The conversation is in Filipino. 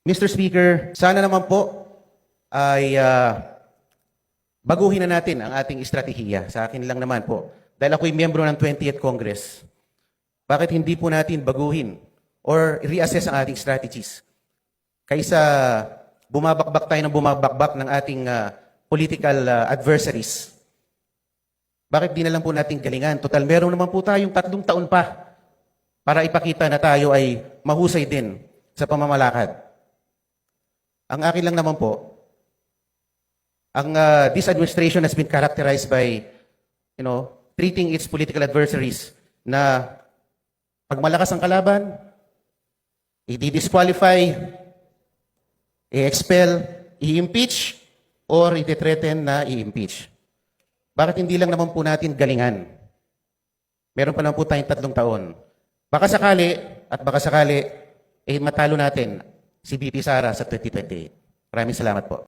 Mr. Speaker, sana naman po ay baguhin na natin ang ating estratehiya. Sa akin lang naman po. Dahil ako'y miyembro ng 20th Congress, bakit hindi po natin baguhin or reassess ang ating strategies? Kaysa bumabakbak tayo ng bumabakbak ng ating political adversaries, bakit di na lang po natin galingan? Total, meron naman po tayong 3 taon pa para ipakita na tayo ay mahusay din sa pamamalakad. Ang akin lang naman po, this administration has been characterized by, treating its political adversaries na pag malakas ang kalaban, i-disqualify, i-expel, i-impeach, or i-threaten na i-impeach. Bakit hindi lang naman po natin galingan? Meron pa naman po tayong 3 taon. Baka sakali, matalo natin si VP Sara sa 2028. Maraming salamat po.